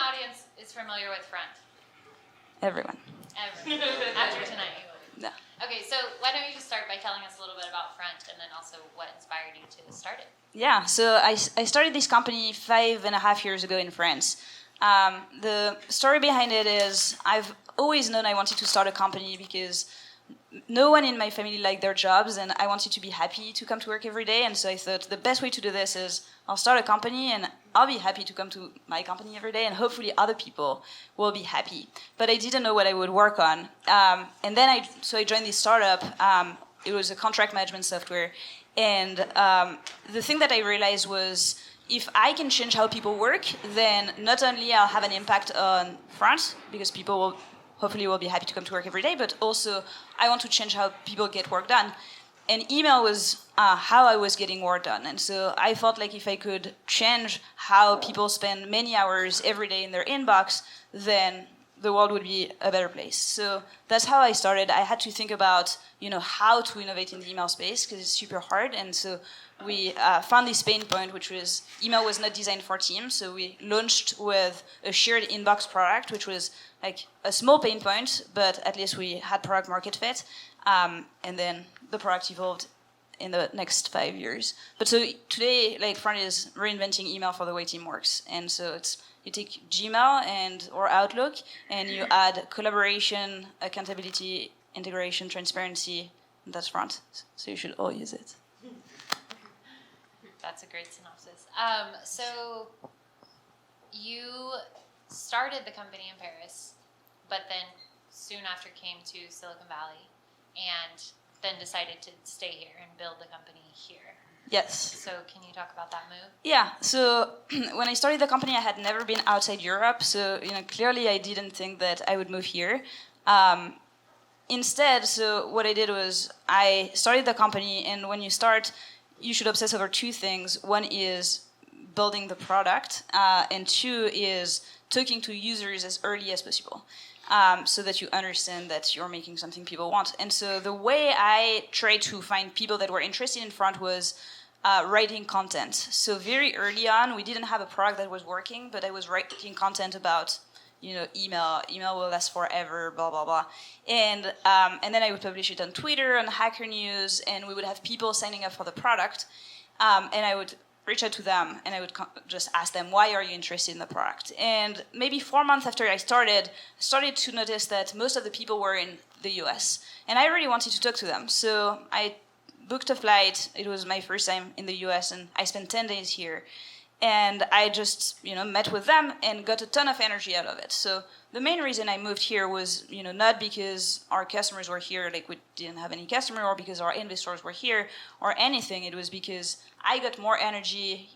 audience is familiar with Front? Everyone. After tonight, you will be. Yeah. Okay, so why don't you just start by telling us a little bit about Front and then also what inspired you to start it? Yeah, so I started this company 5.5 years ago in France. The story behind it is I've always known I wanted to start a company because no one in my family liked their jobs, and I wanted to be happy to come to work every day. And so I thought the best way to do this is I'll start a company, and I'll be happy to come to my company every day, and hopefully other people will be happy. But I didn't know what I would work on. And then I joined this startup. It was a contract management software. And the thing that I realized was if I can change how people work, then not only I'll have an impact on France, because people will hopefully will be happy to come to work every day, but also I want to change how people get work done. And email was how I was getting work done. And so I felt like if I could change how people spend many hours every day in their inbox, then the world would be a better place. So that's how I started. I had to think about, how to innovate in the email space because it's super hard. And so we found this pain point, which was email was not designed for teams. So we launched with a shared inbox product, which was like a small pain point, but at least we had product market fit. And then the product evolved in the next 5 years. But so today, Front is reinventing email for the way team works. And so it's you take Gmail or Outlook, and you add collaboration, accountability, integration, transparency, and that's Front. So you should all use it. That's a great synopsis. So you started the company in Paris, but then soon after came to Silicon Valley, and then decided to stay here and build the company here. Yes. So can you talk about that move? Yeah. So when I started the company, I had never been outside Europe. So clearly I didn't think that I would move here. Instead, so what I did was I started the company, and when you start, you should obsess over two things. One is building the product, and two is talking to users as early as possible. So that you understand that you're making something people want. And so the way I tried to find people that were interested in Front was writing content. So very early on, we didn't have a product that was working, but I was writing content about, email. Email will last forever, blah, blah, blah. And then I would publish it on Twitter, on Hacker News, and we would have people signing up for the product. And I would reach out to them, and I would just ask them, why are you interested in the product? And maybe 4 months after I started to notice that most of the people were in the US, and I really wanted to talk to them. So I booked a flight. It was my first time in the US, and I spent 10 days here. And I just, met with them and got a ton of energy out of it. So the main reason I moved here was, not because our customers were here, like we didn't have any customer, or because our investors were here, or anything. It was because I got more energy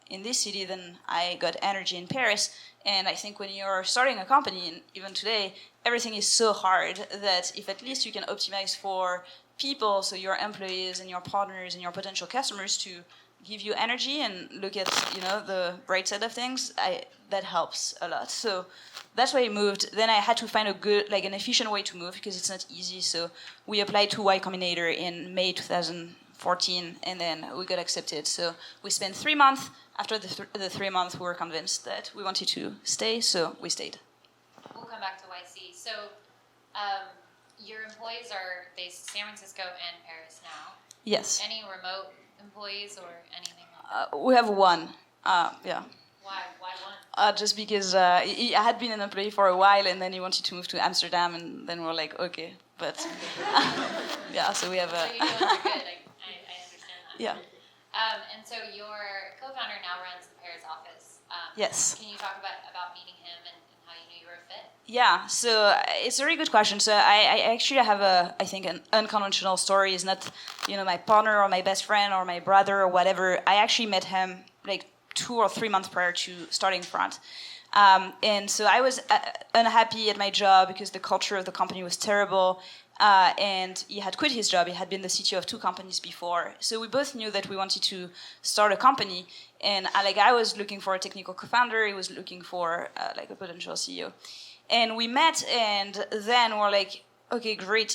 in this city than I got energy in Paris. And I think when you're starting a company, and even today, everything is so hard that if at least you can optimize for people, so your employees and your partners and your potential customers to give you energy and look at the bright side of things, that helps a lot. So that's why I moved. Then I had to find an efficient way to move because it's not easy. So we applied to Y Combinator in May 2014, and then we got accepted. So we spent 3 months. After the 3 months, we were convinced that we wanted to stay, so we stayed. We'll come back to YC. So your employees are based in San Francisco and Paris now. Yes. Any remote employees or anything like that? We have one. Yeah. Why one? Just because he had been an employee for a while, and then he wanted to move to Amsterdam, and then we're like, okay, but yeah. So we have a. So you guys are good. I understand that. Yeah. And so your co-founder now runs the Paris office. Yes. Can you talk about meeting him and how you knew you were a fit? Yeah, so it's a really good question. So I actually have I think an unconventional story. It's not, my partner or my best friend or my brother or whatever. I actually met him like 2 or 3 months prior to starting Front. And so I was unhappy at my job because the culture of the company was terrible. And he had quit his job. He had been the CTO of 2 companies before. So we both knew that we wanted to start a company. And I was looking for a technical co-founder. He was looking for a potential CEO. And we met, and then we're like, okay, great.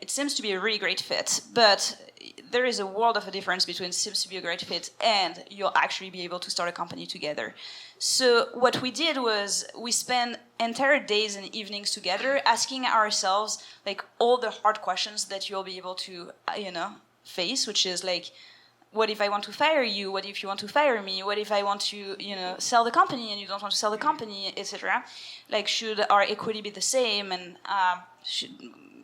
It seems to be a really great fit. But there is a world of a difference between seems to be a great fit and you'll actually be able to start a company together. So what we did was we spent entire days and evenings together asking ourselves like all the hard questions that you'll be able to, face, which is like, what if I want to fire you? What if you want to fire me? What if I want to, sell the company and you don't want to sell the company, etc. Like, should our equity be the same? And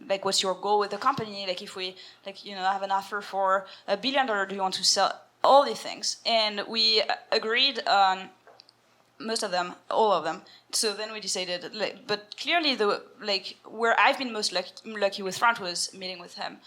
like, what's your goal with the company? Like, if we, have an offer for $1 billion, do you want to sell? All these things. And we agreed on most of them, all of them. So then we decided, but clearly where I've been most lucky with Front was meeting with him.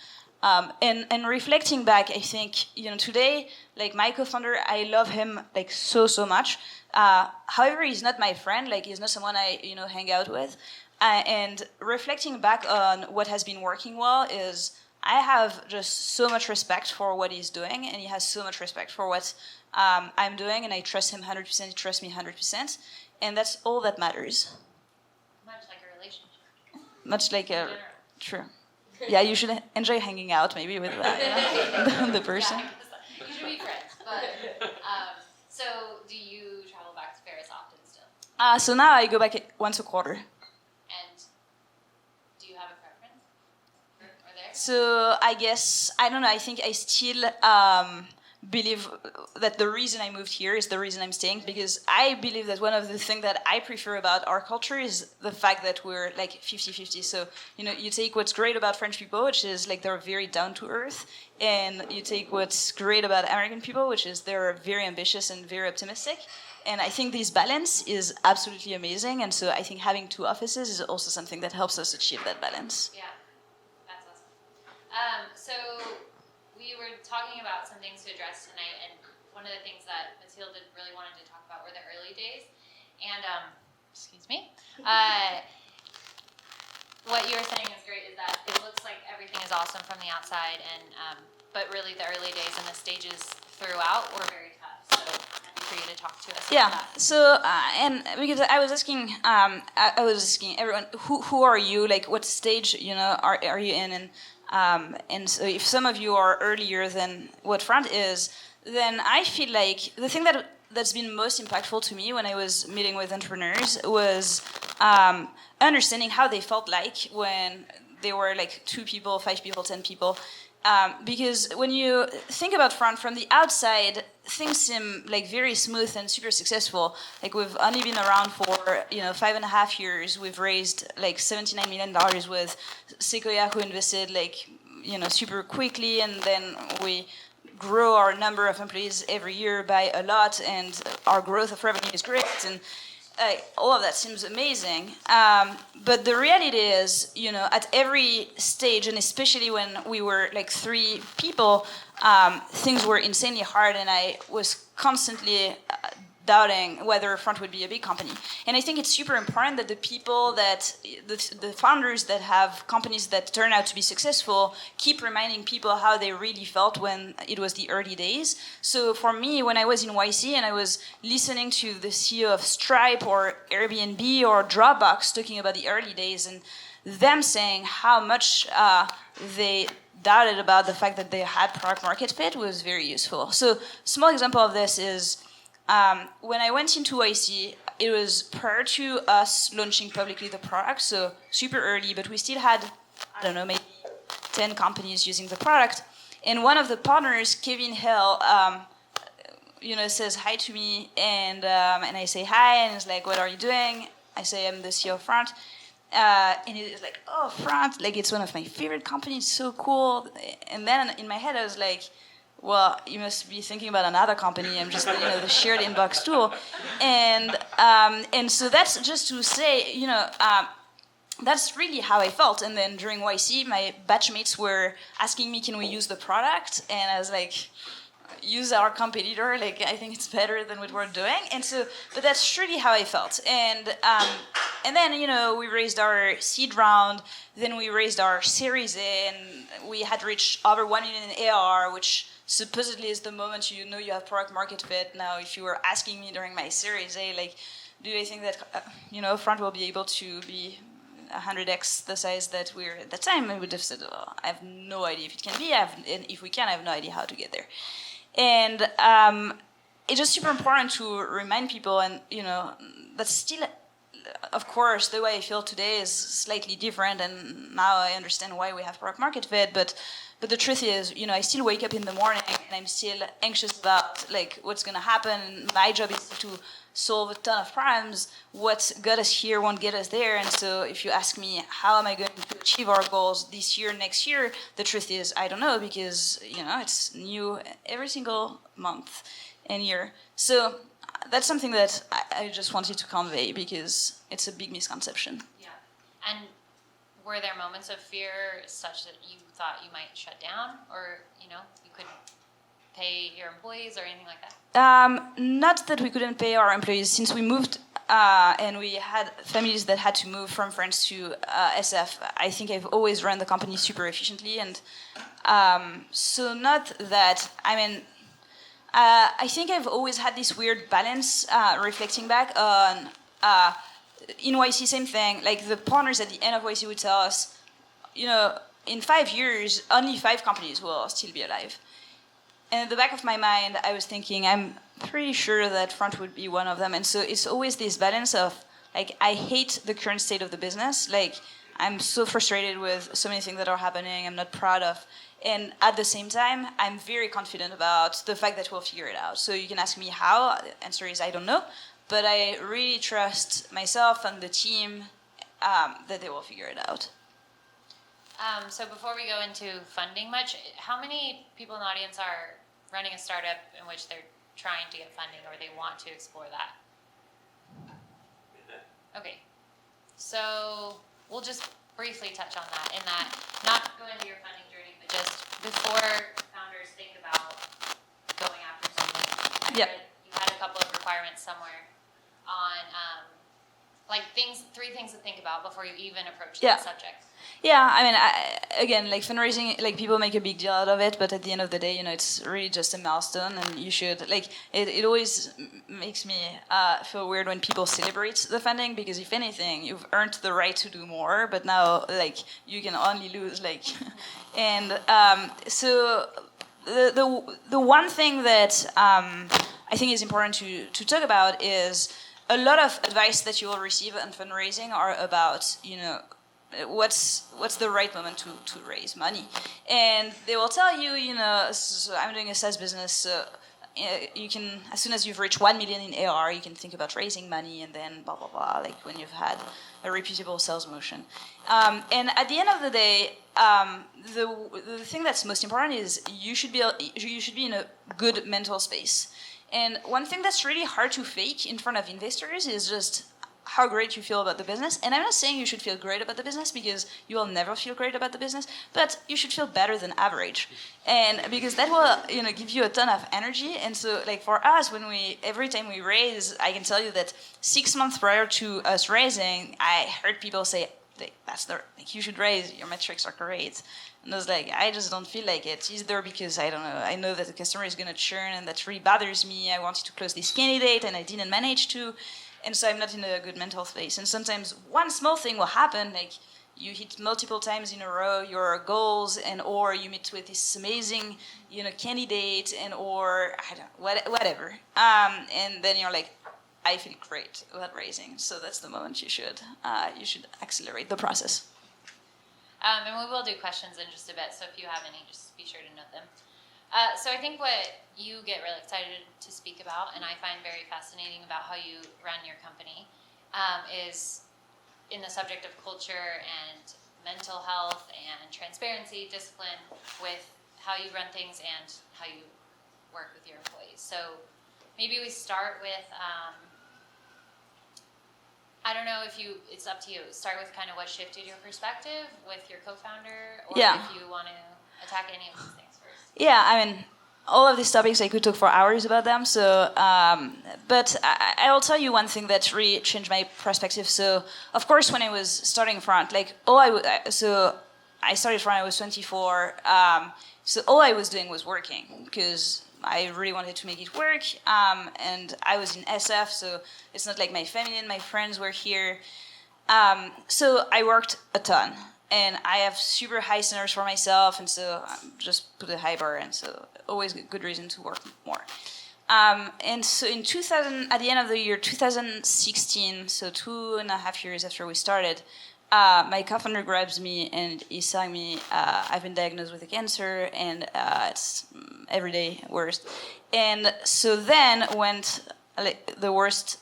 And reflecting back, I think, today, like my co-founder, I love him like so much. However, he's not my friend. Like, he's not someone I, hang out with. And reflecting back on what has been working well is I have just so much respect for what he's doing, and he has so much respect for what I'm doing, and I trust him 100%, he trusts me 100%, and that's all that matters. Much like a relationship. Much like a... True. Yeah, you should enjoy hanging out maybe with the person. Yeah, you should be friends. But so, do you travel back to Paris often still? So now I go back once a quarter. And do you have a preference or there? So I guess I don't know. I think I still believe that the reason I moved here is the reason I'm staying, because I believe that one of the things that I prefer about our culture is the fact that we're like 50-50. So, you take what's great about French people, which is like they're very down to earth, and you take what's great about American people, which is they're very ambitious and very optimistic. And I think this balance is absolutely amazing. And so I think having two offices is also something that helps us achieve that balance. Yeah, that's awesome. So we were talking about some things to address tonight, and one of the things that Mathilde really wanted to talk about were the early days. And, excuse me, what you were saying is great, is that it looks like everything is awesome from the outside, and but really the early days and the stages throughout were very tough. So I'm happy for you to talk to us about that. So and because I was asking everyone, who are you? Like, what stage are you in? And so if some of you are earlier than what Front is, then I feel like the thing that's been most impactful to me when I was meeting with entrepreneurs was understanding how they felt like when they were like 2 people, 5 people, 10 people. Because when you think about Front from the outside, things seem like very smooth and super successful. Like, we've only been around for 5.5 years. We've raised like $79 million with Sequoia, who invested super quickly, and then we grow our number of employees every year by a lot, and our growth of revenue is great, and all of that seems amazing. But the reality is, at every stage, and especially when we were like 3 people, things were insanely hard, and I was constantly doubting whether Front would be a big company. And I think it's super important that the people the founders that have companies that turn out to be successful keep reminding people how they really felt when it was the early days. So for me, when I was in YC and I was listening to the CEO of Stripe or Airbnb or Dropbox talking about the early days and them saying how much they doubted about the fact that they had product market fit was very useful. So small example of this is when I went into YC, it was prior to us launching publicly the product, so super early, but we still had, I don't know, maybe 10 companies using the product. And one of the partners, Kevin Hill, says hi to me, and I say hi, and he's like, "What are you doing?" I say, "I'm the CEO of Front." And he's like, "Oh, Front, like it's one of my favorite companies, so cool." And then in my head, I was like, well, you must be thinking about another company. I'm just, the shared inbox tool. And so that's just to say, that's really how I felt. And then during YC, my batchmates were asking me, can we use the product? And I was like, use our competitor. Like, I think it's better than what we're doing. And so, but that's truly how I felt. And then, we raised our seed round. Then we raised our Series A, and we had reached over 1 million in ARR, which supposedly is the moment you have product market fit. Now, if you were asking me during my Series A, like, do I think that Front will be able to be 100x the size that we're at that time, I would have said, oh, I have no idea if it can be. And if we can, I have no idea how to get there. And it's just super important to remind people, and that's still, of course, the way I feel today is slightly different, and now I understand why we have product market fit. But the truth is, I still wake up in the morning and I'm still anxious about what's gonna happen. My job is to solve a ton of problems. What got us here won't get us there. And so if you ask me how am I going to achieve our goals this year, next year, the truth is I don't know, because it's new every single month and year. So that's something that I just wanted to convey, because it's a big misconception. Yeah. And were there moments of fear such that you thought you might shut down, or you couldn't pay your employees or anything like that? Not that we couldn't pay our employees. Since we moved and we had families that had to move from France to SF, I think I've always run the company super efficiently. And so not that, I think I've always had this weird balance, reflecting back on in YC, same thing. Like the partners at the end of YC would tell us, in 5 years, only 5 companies will still be alive. And at the back of my mind, I was thinking, I'm pretty sure that Front would be one of them. And so it's always this balance of, I hate the current state of the business. I'm so frustrated with so many things that are happening I'm not proud of. And at the same time, I'm very confident about the fact that we'll figure it out. So you can ask me how. The answer is I don't know. But I really trust myself and the team that they will figure it out. So before we go into funding much, how many people in the audience are running a startup in which they're trying to get funding or they want to explore that? Okay. So we'll just briefly touch on that, in that, not go into your funding journey, but just before founders think about going after something. I read you had a couple of requirements somewhere on three things to think about before you even approach that subject. Yeah, again, fundraising, people make a big deal out of it, but at the end of the day, it's really just a milestone, and you should, it always makes me feel weird when people celebrate the funding, because if anything, you've earned the right to do more, but now, you can only lose, and so the one thing that I think is important to talk about is a lot of advice that you will receive on fundraising are about, what's the right moment to raise money. And they will tell you, so I'm doing a SaaS business, so you can, as soon as you've reached 1 million in AR, you can think about raising money, and then blah, blah, blah, when you've had a reputable sales motion. And at the end of the day, the thing that's most important is you should be in a good mental space. And one thing that's really hard to fake in front of investors is just how great you feel about the business. And I'm not saying you should feel great about the business, because you will never feel great about the business, but you should feel better than average. And because that will, give you a ton of energy. And so for us, every time we raise, I can tell you that 6 months prior to us raising, I heard people say, you should raise, your metrics are great. And I was I just don't feel like it. Either because, I don't know, I know that the customer is going to churn, and that really bothers me. I wanted to close this candidate, and I didn't manage to. And so I'm not in a good mental space. And sometimes one small thing will happen, you hit multiple times in a row your goals, and or you meet with this amazing, candidate, and or whatever. And then you're I feel great about raising. So that's the moment you should accelerate the process. And we will do questions in just a bit, so if you have any, just be sure to note them. So I think what you get really excited to speak about, and I find very fascinating about how you run your company, is in the subject of culture and mental health and transparency, discipline, with how you run things and how you work with your employees. So maybe we start with, I don't know if it's up to you. Start with kind of what shifted your perspective with your co-founder, or if you want to attack any of these things first. Yeah, all of these topics, I could talk for hours about them. So, but I will tell you one thing that really changed my perspective. So, of course, when I was starting Front, I started Front, I was 24. So all I was doing was working, because I really wanted to make it work. And I was in SF, so it's not like my family and my friends were here. So I worked a ton, and I have super high standards for myself, and so just put a high bar, and so always a good reason to work more. And so in 2000, at the end of the year 2016, so 2.5 years after we started, my co-founder grabs me and he's telling me I've been diagnosed with a cancer and it's every day worse. And so then went the worst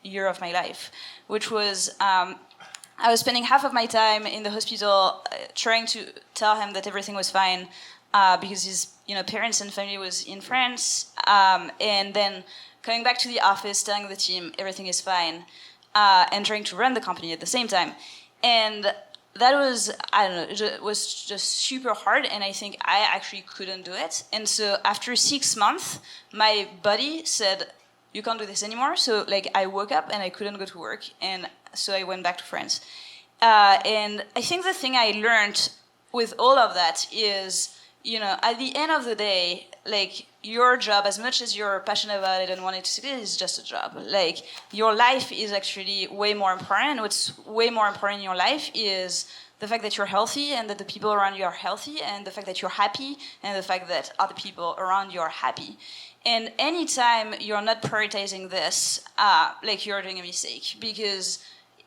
year of my life, which was I was spending half of my time in the hospital trying to tell him that everything was fine because his parents and family was in France, and then coming back to the office telling the team everything is fine, and trying to run the company at the same time. And that was, I don't know, it was just super hard, and I think I actually couldn't do it. And so after 6 months, my buddy said, you can't do this anymore. So I woke up and I couldn't go to work, and so I went back to France. And I think the thing I learned with all of that is, at the end of the day, your job, as much as you're passionate about it and want it to succeed, is just a job. Your life is actually way more important. What's way more important in your life is the fact that you're healthy and that the people around you are healthy, and the fact that you're happy and the fact that other people around you are happy. And anytime you're not prioritizing this, you're doing a mistake, because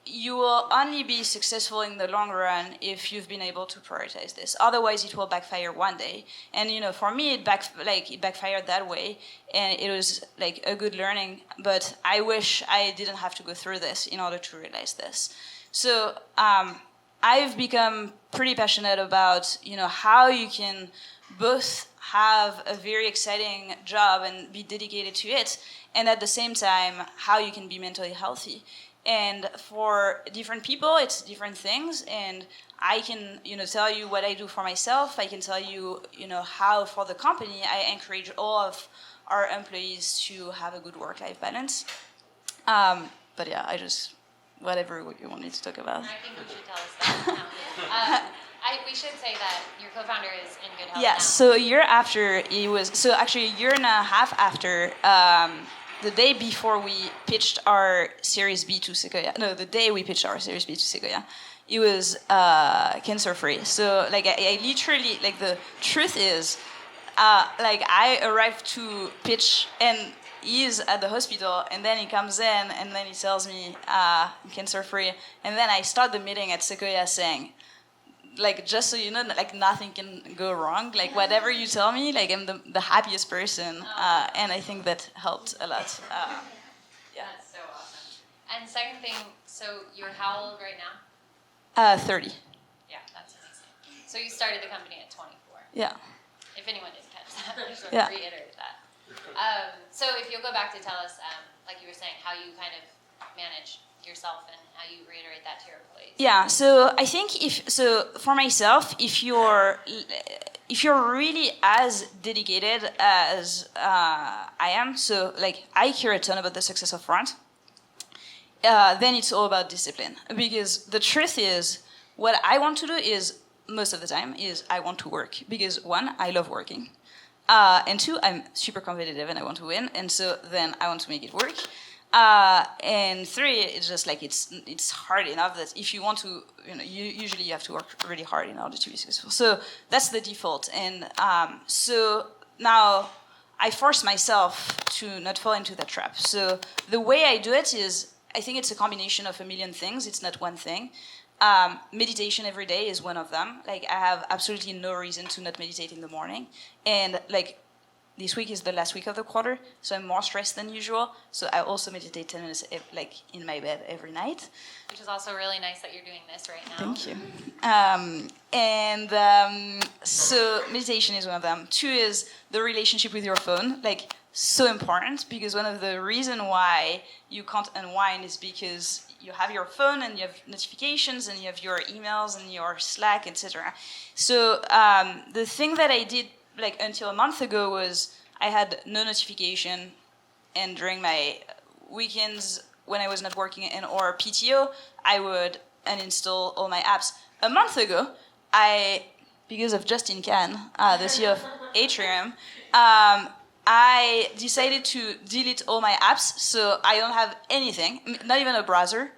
you will only be successful in the long run if you've been able to prioritize this. Otherwise, it will backfire one day. And for me, it backfired that way, and it was a good learning. But I wish I didn't have to go through this in order to realize this. So I've become pretty passionate about how you can both have a very exciting job and be dedicated to it, and at the same time how you can be mentally healthy. And for different people, it's different things. And I can, tell you what I do for myself. I can tell you, how for the company I encourage all of our employees to have a good work-life balance. But yeah, whatever you want me to talk about. I think you should tell us that now. We should say that your co-founder is in good health now. So a year after actually a year and a half after, the day before we pitched our Series B to Sequoia, the day we pitched our Series B to Sequoia, he was cancer-free. So I literally, the truth is, I arrived to pitch and he's at the hospital, and then he comes in and then he tells me I'm cancer-free, and then I start the meeting at Sequoia saying, just so you know, nothing can go wrong. Whatever you tell me, I'm the happiest person, and I think that helped a lot. Yeah. That's so awesome. And second thing, so you're how old right now? 30. Yeah, that's amazing. So you started the company at 24. Yeah. If anyone didn't catch that, I just want Yeah. to reiterate that. So if you'll go back to tell us, like you were saying, how you kind of manage yourself and how you reiterate that to your employees. Yeah, so I think for myself, if you're really as dedicated as I am, so I care a ton about the success of Front, then it's all about discipline. Because the truth is, what I want to do is, most of the time, is I want to work. Because one, I love working. And two, I'm super competitive and I want to win, and so then I want to make it work. And three, it's just it's hard enough that if you want to, usually you have to work really hard in order to be successful. So that's the default. And so now I force myself to not fall into that trap. So the way I do it is, I think it's a combination of a million things. It's not one thing. Meditation every day is one of them. I have absolutely no reason to not meditate in the morning. And this week is the last week of the quarter, so I'm more stressed than usual. So I also meditate 10 minutes, in my bed every night. Which is also really nice that you're doing this right now. Thank you. So meditation is one of them. Two is the relationship with your phone. So important, because one of the reasons why you can't unwind is because you have your phone and you have notifications and you have your emails and your Slack, etc. So the thing that I did until a month ago was I had no notification, and during my weekends when I was not working or PTO, I would uninstall all my apps. A month ago, because of Justin Can, the CEO of Atrium, I decided to delete all my apps, so I don't have anything, not even a browser,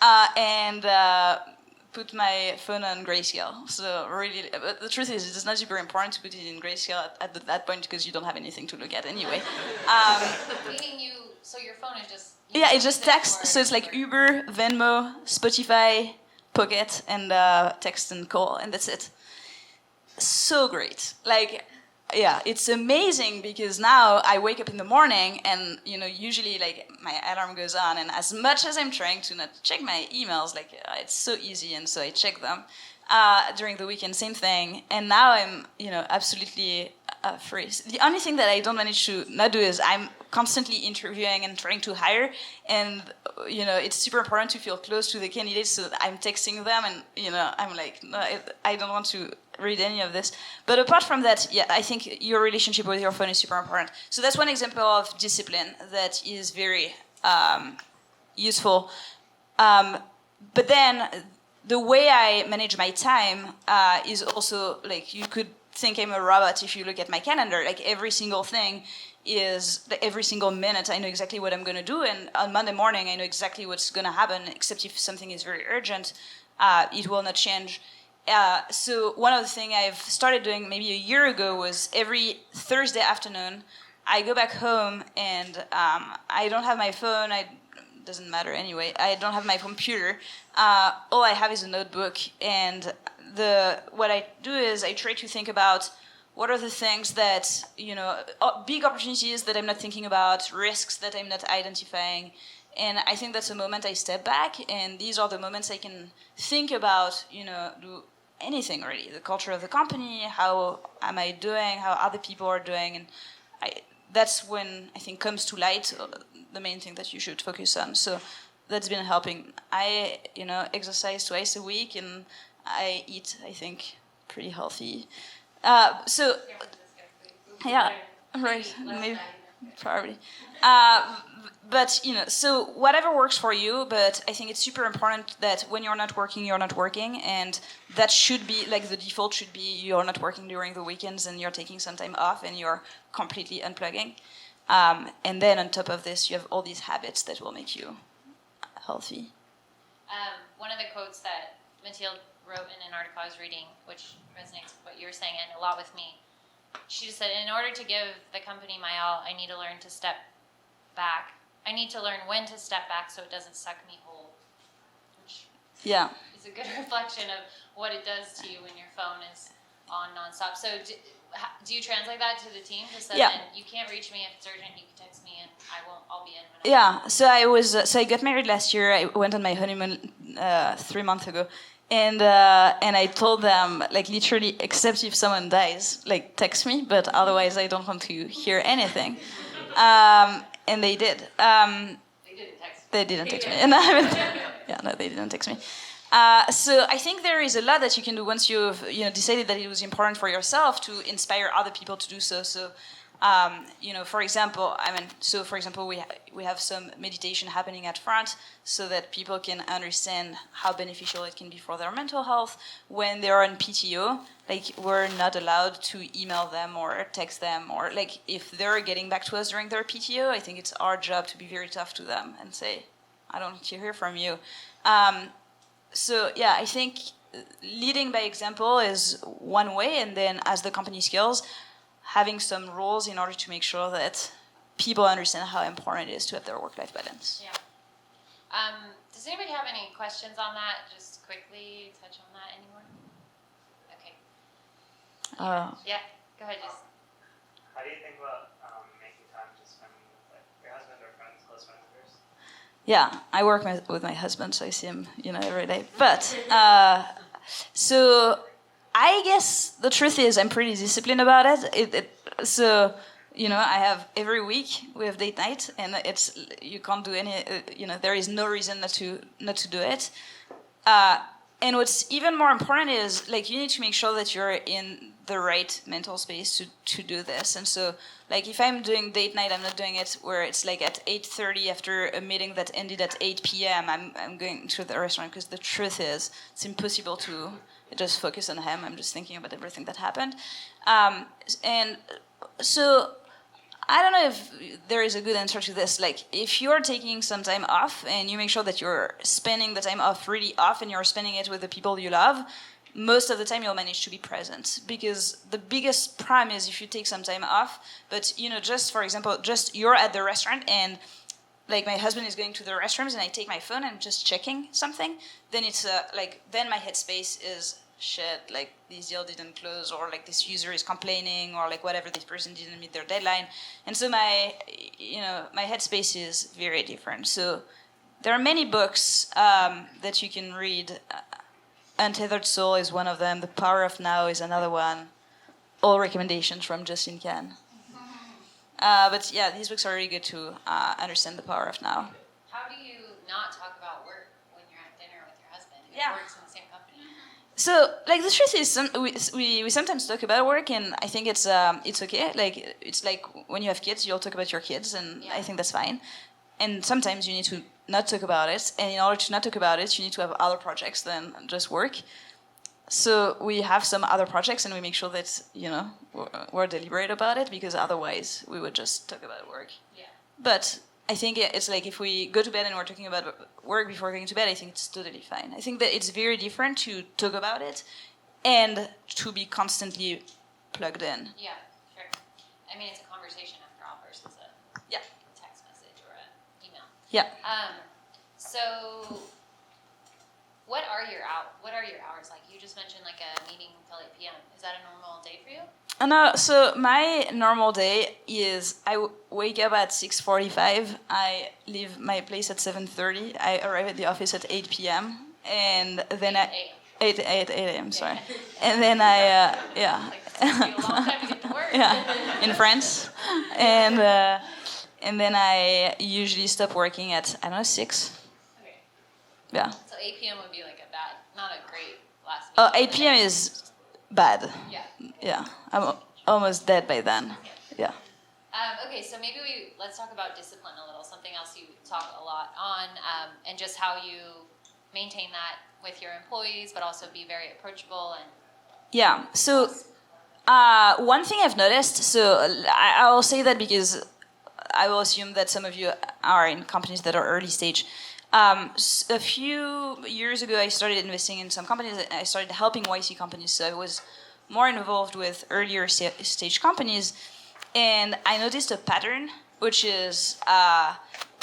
and put my phone on grayscale. So really, but the truth is, it's not super important to put it in grayscale at that point because you don't have anything to look at anyway. Meaning so your phone is just... Yeah, it's just text. So it's like Uber, Venmo, Spotify, Pocket, and text and call, and that's it. So great. Like, yeah, it's amazing because now I wake up in the morning and, usually like my alarm goes on, and as much as I'm trying to not check my emails, like it's so easy, and so I check them. During the weekend, same thing. And now I'm, absolutely free. The only thing that I don't manage to not do is I'm constantly interviewing and trying to hire, and it's super important to feel close to the candidates, so I'm texting them, and I'm like, no, I don't want to read any of this. But apart from that, yeah, I think your relationship with your phone is super important. So that's one example of discipline that is very useful. But then the way I manage my time is also, like, you could think I'm a robot if you look at my calendar. Like, every single thing is, every single minute I know exactly what I'm going to do, and on Monday morning I know exactly what's going to happen, except if something is very urgent, it will not change. So one of the things I've started doing maybe a year ago was every Thursday afternoon I go back home, and I don't have my phone. Doesn't matter anyway. I don't have my computer. All I have is a notebook, and what I do is I try to think about what are the things that, big opportunities that I'm not thinking about, risks that I'm not identifying. And I think that's a moment I step back, and these are the moments I can think about, do anything really, the culture of the company, how am I doing, how other people are doing, and that's when I think comes to light the main thing that you should focus on. So that's been helping. I exercise twice a week, and I eat, I think, pretty healthy. So yeah, right, maybe probably. But so whatever works for you. But I think it's super important that when you're not working, and that should be like the default should be you're not working during the weekends, and you're taking some time off, and you're completely unplugging. And then on top of this, you have all these habits that will make you healthy. One of the quotes that Mathilde wrote in an article I was reading, which resonates with what you were saying and a lot with me, she just said, in order to give the company my all, I need to learn to step back. I need to learn when to step back so it doesn't suck me whole. Which is a good reflection of what it does to you when your phone is on nonstop. So do you translate that to the team? Because then you can't reach me if it's urgent. You can text me, and I'll be in. So I got married last year. I went on my honeymoon 3 months ago. And I told them, like, literally, except if someone dies, like, text me, but otherwise I don't want to hear anything. And they did. They didn't text me. They didn't text me. So I think there is a lot that you can do once you've decided that it was important for yourself to inspire other people to do so. So for example, we have some meditation happening at front so that people can understand how beneficial it can be for their mental health. When they are on PTO, like, we're not allowed to email them or text them, or like, if they're getting back to us during their PTO, I think it's our job to be very tough to them and say, I don't need to hear from you. I think leading by example is one way, and then as the company scales, having some rules in order to make sure that people understand how important it is to have their work-life balance. Yeah. Does anybody have any questions on that? Just quickly touch on that anymore? Okay. Yeah, go ahead, Jason. How do you think about making time to spend with your husband or friends, close friends of yours? Yeah, I work with my husband, so I see him, every day. But so I guess the truth is I'm pretty disciplined about it. I have every week we have date night, and you can't do any. There is no reason not to do it. And what's even more important is, like, you need to make sure that you're in the right mental space to do this. And so, like, if I'm doing date night, I'm not doing it where it's like at 8:30 after a meeting that ended at 8 p.m. I'm going to the restaurant, because the truth is it's impossible to just focus on him. I'm just thinking about everything that happened. And so I don't know if there is a good answer to this. Like, if you're taking some time off and you make sure that you're spending the time off really off and you're spending it with the people you love, most of the time you'll manage to be present. Because the biggest problem is if you take some time off, but just for example, just you're at the restaurant and like my husband is going to the restrooms and I take my phone and just checking something, then it's then my headspace is shit, like this deal didn't close, or like this user is complaining, or like whatever, this person didn't meet their deadline. And so my headspace is very different. So there are many books that you can read. Untethered Soul is one of them. The Power of Now is another one. All recommendations from Justin Can. But yeah, these books are really good to understand the power of now. How do you not talk about work when you're at dinner with your husband who Yeah. works in the same company? So, like, the truth is, we sometimes talk about work, and I think it's okay. Like, it's like when you have kids, you'll talk about your kids, and I think that's fine. And sometimes you need to not talk about it, and in order to not talk about it, you need to have other projects than just work. So we have some other projects, and we make sure that we're deliberate about it, because otherwise we would just talk about work. Yeah. But I think it's like if we go to bed and we're talking about work before going to bed, I think it's totally fine. I think that it's very different to talk about it and to be constantly plugged in. Yeah, sure. I mean, it's a conversation after all versus a text message or an email. Yeah. So what are your hours like? You just mentioned like a meeting until 8 p.m. Is that a normal day for you? No, so my normal day is I wake up at 6:45. I leave my place at 7:30. I arrive at the office at 8 p.m. and then 8 a.m. Sorry, and then I Like, it's gonna be a long time to get to work. in France, and then I usually stop working at 6. Okay. Yeah. So 8 p.m. would be like not a great last Oh, meeting. 8 p.m. is bad. Yeah. Yeah, I'm almost dead by then. Yeah. Okay, so maybe let's talk about discipline a little. Something else you talk a lot on, and just how you maintain that with your employees, but also be very approachable and. Yeah. So one thing I've noticed. So I will say that because I will assume that some of you are in companies that are early stage. A few years ago, I started investing in some companies. I started helping YC companies, so I was more involved with earlier stage companies. And I noticed a pattern, which is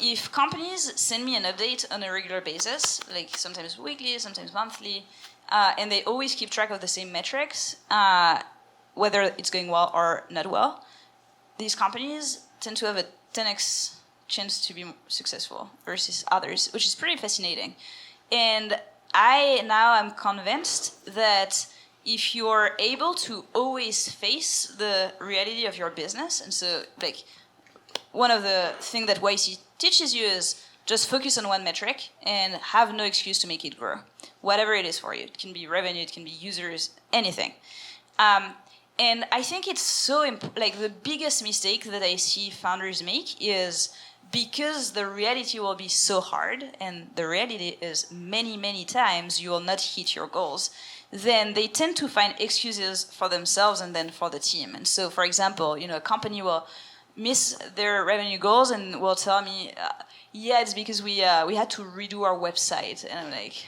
if companies send me an update on a regular basis, like sometimes weekly, sometimes monthly, and they always keep track of the same metrics, whether it's going well or not well, these companies tend to have a 10x chance to be successful versus others, which is pretty fascinating. And I now am convinced that if you're able to always face the reality of your business, and so like one of the things that YC teaches you is just focus on one metric and have no excuse to make it grow, whatever it is for you. It can be revenue, it can be users, anything. And I think it's so like the biggest mistake that I see founders make is because the reality will be so hard, and the reality is many times you will not hit your goals, then they tend to find excuses for themselves and then for the team. And so, for example, a company will miss their revenue goals and will tell me, it's because we had to redo our website. And I'm like,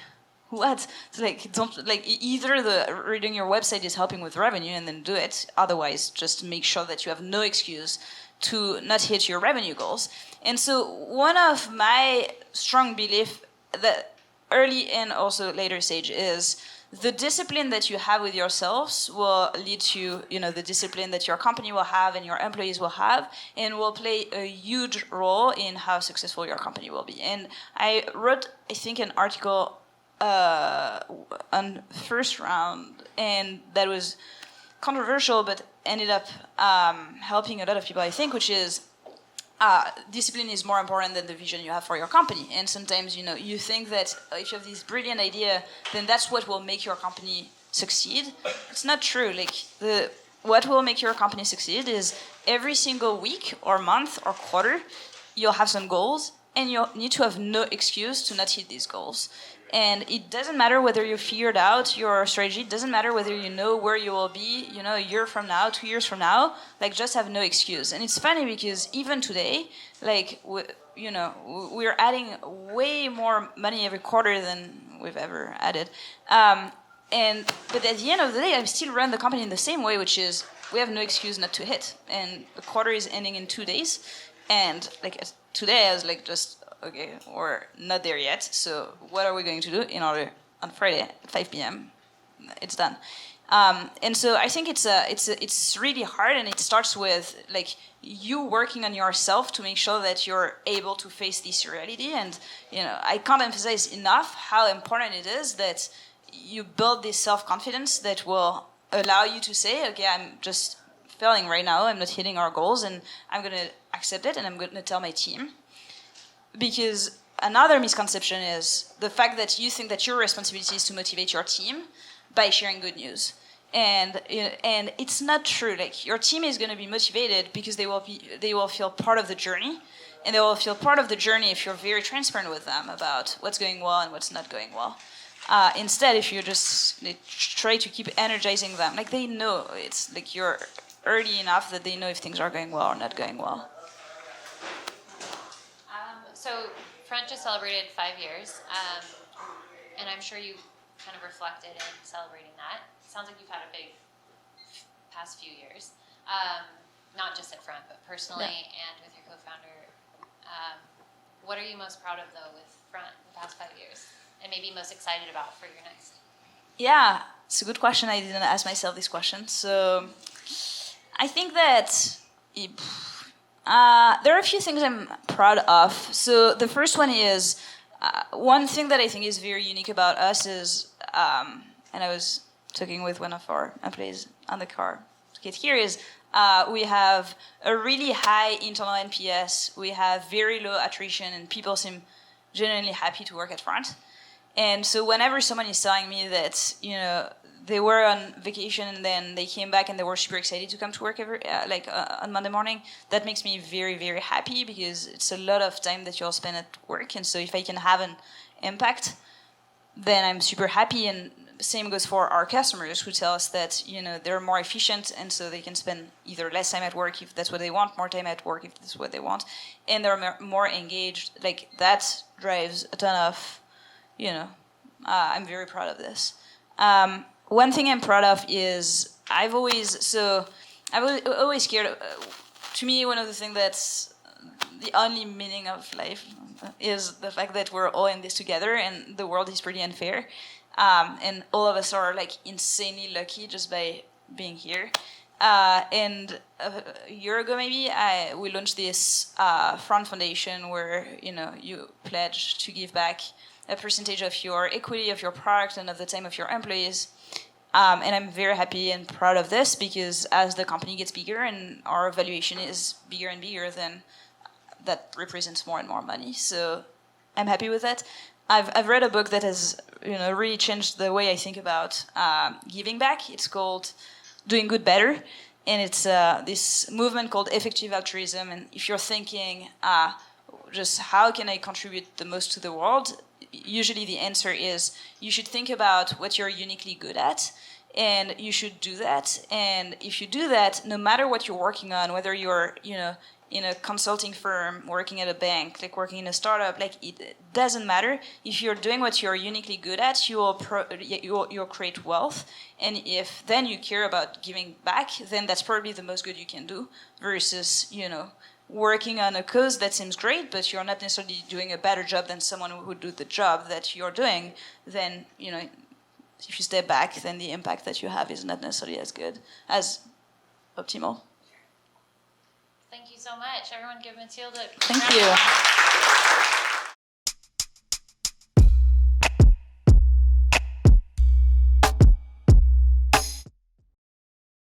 what? It's like, don't, like, either the redoing your website is helping with revenue and then do it. Otherwise, just make sure that you have no excuse to not hit your revenue goals. And so one of my strong belief that early and also later stage is the discipline that you have with yourselves will lead to, the discipline that your company will have and your employees will have, and will play a huge role in how successful your company will be. And I wrote, I think, an article on first round, and that was controversial, but ended up helping a lot of people, I think, which is discipline is more important than the vision you have for your company. And sometimes, you think that if you have this brilliant idea, then that's what will make your company succeed. It's not true. Like, what will make your company succeed is every single week or month or quarter, you'll have some goals, and you'll need to have no excuse to not hit these goals. And it doesn't matter whether you figured out your strategy. It doesn't matter whether you know where you will be, a year from now, 2 years from now. Like, just have no excuse. And it's funny because even today, like, we're adding way more money every quarter than we've ever added. But at the end of the day, I still run the company in the same way, which is we have no excuse not to hit. And the quarter is ending in 2 days. And like today, I was like, just okay, we're not there yet. So what are we going to do in order on Friday at 5 p.m. It's done. And so I think it's really hard, and it starts with like you working on yourself to make sure that you're able to face this reality. And I can't emphasize enough how important it is that you build this self-confidence that will allow you to say, okay, I'm just failing right now, I'm not hitting our goals, and I'm going to accept it, and I'm going to tell my team. Because another misconception is the fact that you think that your responsibility is to motivate your team by sharing good news. And it's not true. Like, your team is going to be motivated because they will feel part of the journey, and they will feel part of the journey if you're very transparent with them about what's going well and what's not going well. Instead, if you just try to keep energizing them, like, they know, it's like you're early enough that they know if things are going well or not going well. So Front just celebrated 5 years, and I'm sure you kind of reflected in celebrating that. It sounds like you've had a big past few years, not just at Front, but personally and with your co-founder. What are you most proud of, though, with Front the past 5 years, and maybe most excited about for your next? Yeah, it's a good question. I didn't ask myself this question. So I think that there are a few things I'm proud of. So the first one is, one thing that I think is very unique about us is, and I was talking with one of our employees on the car to get here, is we have a really high internal NPS. We have very low attrition, and people seem genuinely happy to work at Front. And so whenever someone is telling me that, they were on vacation and then they came back and they were super excited to come to work on Monday morning, that makes me very, very happy, because it's a lot of time that you'll spend at work. And so if I can have an impact, then I'm super happy. And same goes for our customers, who tell us that, they're more efficient, and so they can spend either less time at work if that's what they want, more time at work if that's what they want, and they're more engaged. Like, that drives a ton of, I'm very proud of this. One thing I'm proud of is I've always cared. To me, one of the things that's the only meaning of life is the fact that we're all in this together, and the world is pretty unfair, and all of us are like insanely lucky just by being here. And a year ago, maybe, we launched this Front Foundation where you pledge to give back a percentage of your equity of your product and of the time of your employees. And I'm very happy and proud of this, because as the company gets bigger and our valuation is bigger and bigger, then that represents more and more money. So I'm happy with that. I've read a book that has really changed the way I think about giving back. It's called Doing Good Better. And it's this movement called effective altruism. And if you're thinking, just how can I contribute the most to the world, usually the answer is you should think about what you're uniquely good at, and you should do that. And if you do that, no matter what you're working on, whether you're in a consulting firm, working at a bank, like working in a startup, like, it doesn't matter. If you're doing what you're uniquely good at, you'll create wealth. And if then you care about giving back, then that's probably the most good you can do, versus working on a cause that seems great, but you're not necessarily doing a better job than someone who would do the job that you're doing. Then if you step back, then the impact that you have is not necessarily as good, as optimal. Thank you so much. Everyone give Mathilde a Thank you.